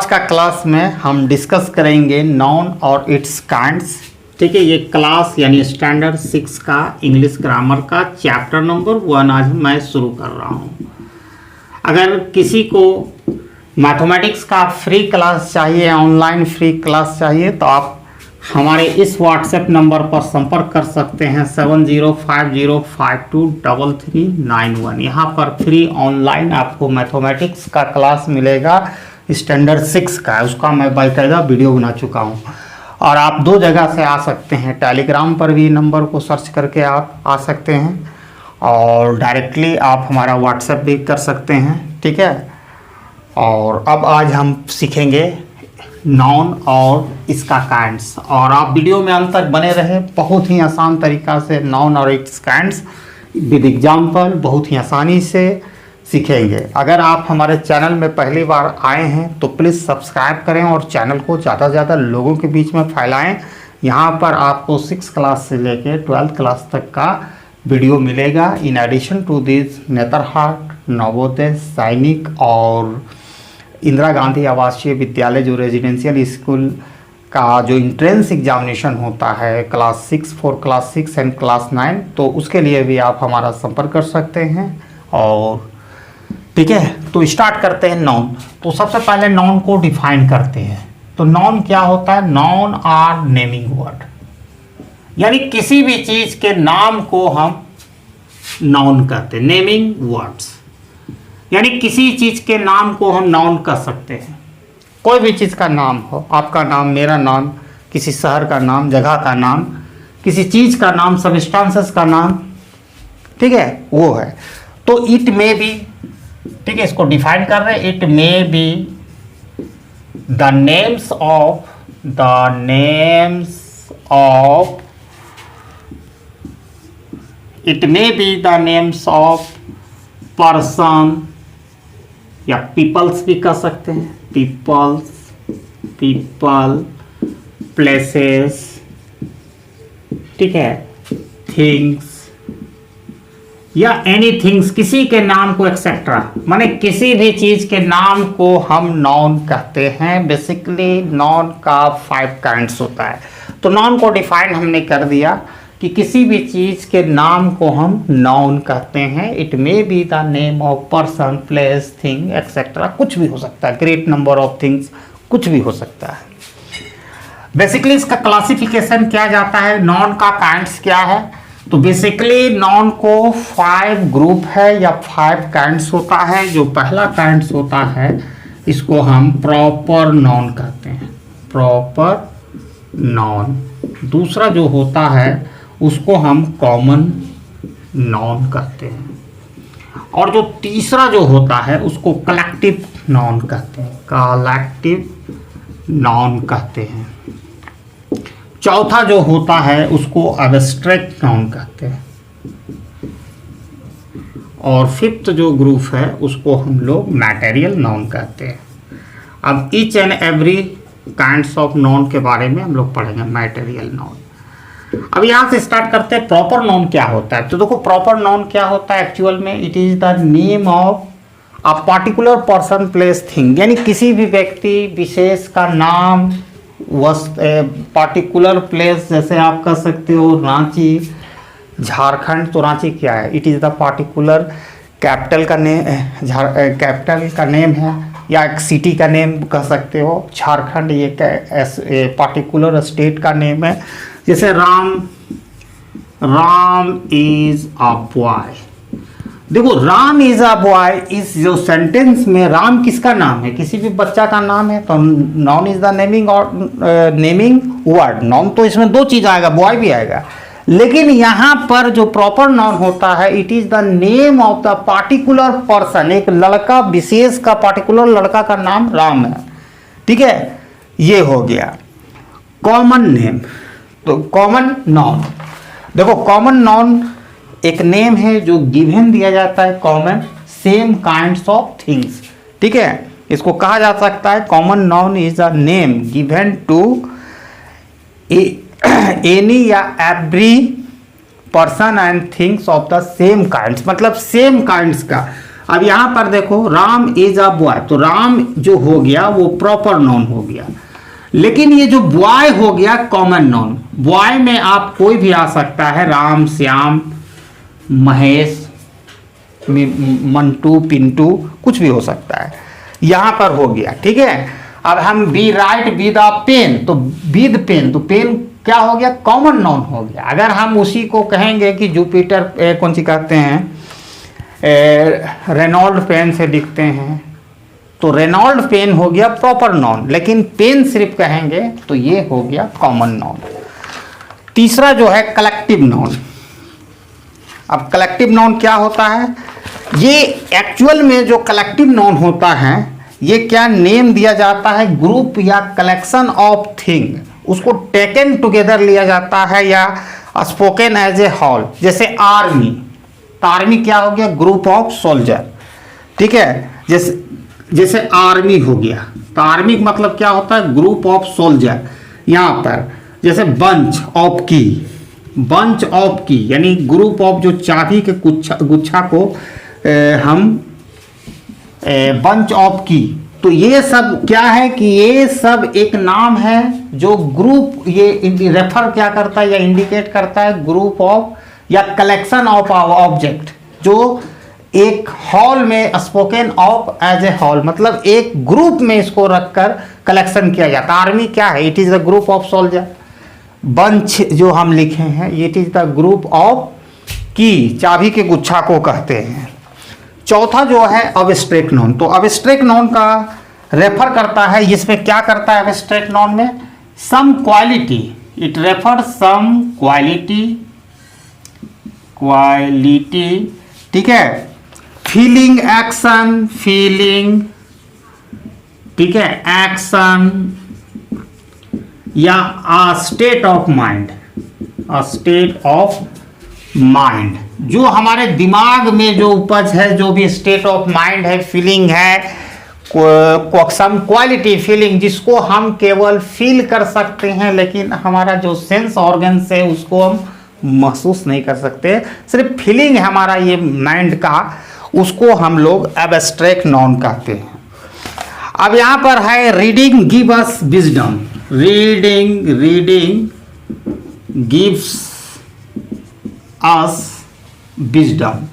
का क्लास में हम डिस्कस करेंगे नाउन और इट्स काइंड्स। ठीक है, ये क्लास यानी स्टैंडर्ड 6 का इंग्लिश ग्रामर का चैप्टर नंबर 1 आज मैं शुरू कर रहा हूँ। अगर किसी को मैथमेटिक्स का फ्री क्लास चाहिए, ऑनलाइन फ्री क्लास चाहिए, तो आप हमारे इस व्हाट्सएप नंबर पर संपर्क कर सकते हैं 7050523391। यहाँ पर फ्री ऑनलाइन आपको मैथमेटिक्स का क्लास मिलेगा स्टैंडर्ड 6 का, उसका मैं बाकायदा वीडियो बना चुका हूँ। और आप दो जगह से आ सकते हैं, टेलीग्राम पर भी नंबर को सर्च करके आप आ सकते हैं और डायरेक्टली आप हमारा व्हाट्सएप भी कर सकते हैं। ठीक है, और अब आज हम सीखेंगे नाउन और इसका काइंड्स, और आप वीडियो में अंत तक बने रहे। बहुत ही आसान तरीका से नाउन और इट्स काइंड्स विद एग्जाम्पल बहुत ही आसानी से सीखेंगे। अगर आप हमारे चैनल में पहली बार आए हैं तो प्लीज़ सब्सक्राइब करें और चैनल को ज़्यादा से ज़्यादा लोगों के बीच में फैलाएं। यहाँ पर आपको 6 क्लास से लेकर 12th क्लास तक का वीडियो मिलेगा। In addition to this Netarhat, Navodaya, Sainik और इंदिरा गांधी आवासीय विद्यालय जो रेजिडेंशियल स्कूल का जो इंट्रेंस एग्जामिनेशन होता है class 6 for class 6 and class 9, तो उसके लिए भी आप हमारा संपर्क कर सकते हैं। और ठीक है, तो स्टार्ट करते हैं नाउन। तो सबसे पहले नाउन को डिफाइन करते हैं। तो नाउन क्या होता है? नाउन आर नेमिंग वर्ड, यानी किसी भी चीज के नाम को हम नाउन कहते हैं। नेमिंग वर्ड्स यानी किसी चीज के नाम को हम नाउन कर सकते हैं। कोई भी चीज का नाम हो, आपका नाम, मेरा नाम, किसी शहर का नाम, जगह का नाम, किसी चीज का नाम, सबस्टांसेस का नाम, ठीक है, वो है। तो इट मे बी, ठीक है, इसको डिफाइन कर रहे हैं। It may be the names of it may be the names of person, या पीपल्स भी कह सकते हैं। पीपल, प्लेसेस, ठीक है, थिंग्स या एनी थिंग्स, किसी के नाम को एक्सेट्रा, माने किसी भी चीज के नाम को हम नाउन कहते हैं। बेसिकली नाउन का 5 काइंड्स होता है। तो नाउन को डिफाइन हमने कर दिया कि किसी भी चीज के नाम को हम नाउन कहते हैं। It may be the name of person, place, thing etcetera, कुछ भी हो सकता है। ग्रेट नंबर ऑफ थिंग्स, कुछ भी हो सकता है। बेसिकली इसका क्लासिफिकेशन किया जाता है। नाउन का काइंड्स क्या है? तो बेसिकली नाउन को 5 ग्रुप है या 5 काइंड्स होता है। जो पहला काइंड्स होता है इसको हम प्रॉपर नाउन कहते हैं, प्रॉपर नाउन। दूसरा जो होता है उसको हम कॉमन नाउन कहते हैं, और जो तीसरा जो होता है उसको कलेक्टिव नाउन कहते हैं, कलेक्टिव नाउन कहते हैं। चौथा जो होता है उसको एब्स्ट्रैक्ट नाउन कहते हैं, और फिफ्थ जो ग्रुप है उसको हम लोग मटेरियल नाउन कहते हैं। अब each and every kinds of noun के बारे में हम लोग पढ़ेंगे। मटेरियल नाउन, अब यहाँ से स्टार्ट करते हैं। प्रॉपर नाउन क्या होता है? तो देखो, प्रॉपर नाउन क्या होता है एक्चुअल में? It is the name of a particular person, place, thing, यानी किसी भी व्यक्ति विशेष का नाम, पर्टिकुलर प्लेस। जैसे आप कह सकते हो रांची, झारखंड, तो रांची क्या है? It is the particular capital का नेम, कैपिटल का नेम है, या एक सिटी का नेम कह सकते हो। झारखंड ये पर्टिकुलर स्टेट का नेम है। जैसे राम इज अ बॉय। देखो, राम इज अ बॉय, इस जो सेंटेंस में राम किसका नाम है? किसी भी बच्चा का नाम है। तो नाउन इज द नेमिंग और नेमिंग वर्ड। नाउन तो इसमें 2 चीज आएगा, बॉय भी आएगा, लेकिन यहाँ पर जो प्रॉपर नाउन होता है it is the name of the particular person. एक लड़का विशेष का, पार्टिकुलर लड़का का नाम राम है। ठीक है, ये हो गया कॉमन नेम। तो कॉमन नाउन, देखो कॉमन नाउन एक नेम है जो गिवन दिया जाता है, common same kinds of things. ठीक है, इसको कहा जा सकता है common noun is a name given to any या every person and things of the same kinds, मतलब सेम काइंड्स का। अब यहाँ पर देखो राम इज अ बॉय, तो राम जो हो गया वो प्रॉपर नाउन हो गया, लेकिन ये जो बॉय हो गया कॉमन नाउन। बॉय में आप कोई भी आ सकता है, राम, श्याम, महेश, मंटू, पिंटू, कुछ भी हो सकता है, यहां पर हो गया। ठीक है, अब हम be write with a pen, तो विद पेन, तो पेन क्या हो गया, कॉमन नाउन हो गया। अगर हम उसी को कहेंगे कि जुपिटर कौन सी कहते हैं, रेनॉल्ड पेन से लिखते हैं, तो रेनॉल्ड पेन हो गया प्रॉपर नाउन, लेकिन पेन सिर्फ कहेंगे तो ये हो गया कॉमन नाउन। तीसरा जो है कलेक्टिव नाउन। अब कलेक्टिव नाउन क्या होता है, ये एक्चुअल में जो कलेक्टिव नाउन होता है, ये क्या नेम दिया जाता है, ग्रुप या कलेक्शन ऑफ थिंग, उसको टेकन टुगेदर लिया जाता है या स्पोकन एज ए होल। जैसे आर्मी, तो आर्मी क्या हो गया, ग्रुप ऑफ सोल्जर। ठीक है, जैसे आर्मी हो गया, तो आर्मी का मतलब क्या होता है, ग्रुप ऑफ सोल्जर। यहाँ पर जैसे बंच ऑफ की, बंच ऑफ की यानी ग्रुप ऑफ जो चाबी के गुच्छा को हम बंच ऑफ की। तो ये सब क्या है कि ये सब एक नाम है जो ग्रुप, ये रेफर क्या करता है या इंडिकेट करता है ग्रुप ऑफ या कलेक्शन ऑफ ऑब्जेक्ट, जो एक हॉल में spoken of as a whole, मतलब एक ग्रुप में इसको रखकर कलेक्शन किया जाता है। आर्मी क्या है, it is the group of soldier. Bunch जो हम लिखे हैं, it is the group of की, चाबी के गुच्छा को कहते हैं। चौथा जो है अब्स्ट्रैक्ट नाउन, तो अब्स्ट्रैक्ट नाउन का रेफर करता है, इसमें क्या करता है अब्स्ट्रैक्ट नाउन में, some quality, it refer some quality, ठीक है, फीलिंग, एक्शन, फीलिंग, ठीक है, एक्शन या a state of mind, a state of mind, जो हमारे दिमाग में जो उपज है, जो भी स्टेट ऑफ माइंड है, फीलिंग है, सम क्वालिटी फीलिंग, जिसको हम केवल फील कर सकते हैं, लेकिन हमारा जो सेंस ऑर्गन्स है उसको हम महसूस नहीं कर सकते, सिर्फ फीलिंग है हमारा ये माइंड का, उसको हम लोग एब्स्ट्रैक्ट नाउन कहते हैं। अब यहाँ पर है reading give us wisdom, reading gives us wisdom,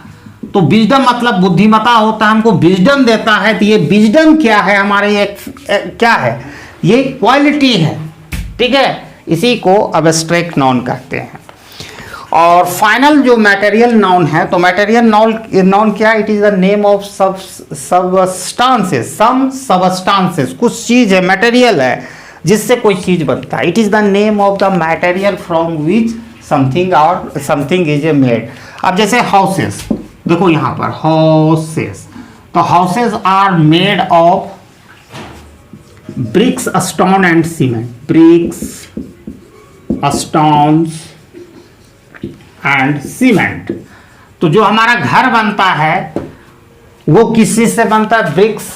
तो विजडम मतलब बुद्धिमता होता है, हमको विजडम देता है। तो ये विजडम क्या है, हमारे एक क्या है, ये क्वालिटी है। ठीक है, इसी को एब्स्ट्रैक्ट नाउन कहते हैं। और फाइनल जो मटेरियल नाउन है, तो मटेरियल नाउन क्या है, it is the name of substances, some substances, कुछ चीज है, मटेरियल है जिससे कोई चीज बनता है। It is the name of the material from which something is a made. अब जैसे हाउसेस, देखो यहाँ पर हाउसेस, तो houses are made of bricks, stone and cement, bricks, stones and cement. तो जो हमारा घर बनता है वो किस चीज से बनता है, ब्रिक्स,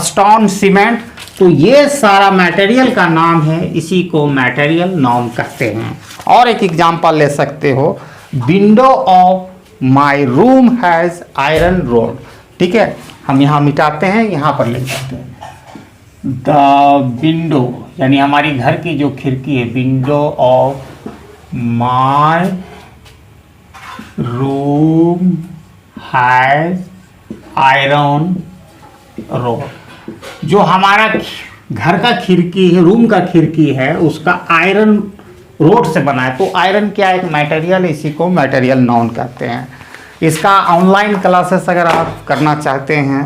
स्टोन, सीमेंट। तो ये सारा मटेरियल का नाम है, इसी को मटेरियल नाउन कहते हैं। और एक एग्जांपल ले सकते हो, window of my room has iron rod. ठीक है, हम यहाँ मिटाते हैं, यहाँ पर ले जाते हैं द विंडो, यानी हमारी घर की जो खिड़की है, window of my room has iron rod. जो हमारा घर का खिड़की है, रूम का खिड़की है, उसका आयरन रोड से बना है। तो आयरन क्या एक मटेरियल है, इसी को मटेरियल नाउन कहते हैं। इसका ऑनलाइन क्लासेस अगर आप करना चाहते हैं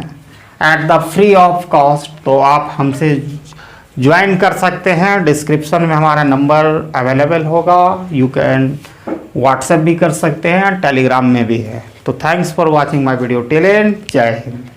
at the free of cost, तो आप हमसे ज्वाइन कर सकते हैं। डिस्क्रिप्शन में हमारा नंबर अवेलेबल होगा, यू कैन व्हाट्सएप भी कर सकते हैं, टेलीग्राम में भी है। तो thanks for watching my video, till and जय हिंद।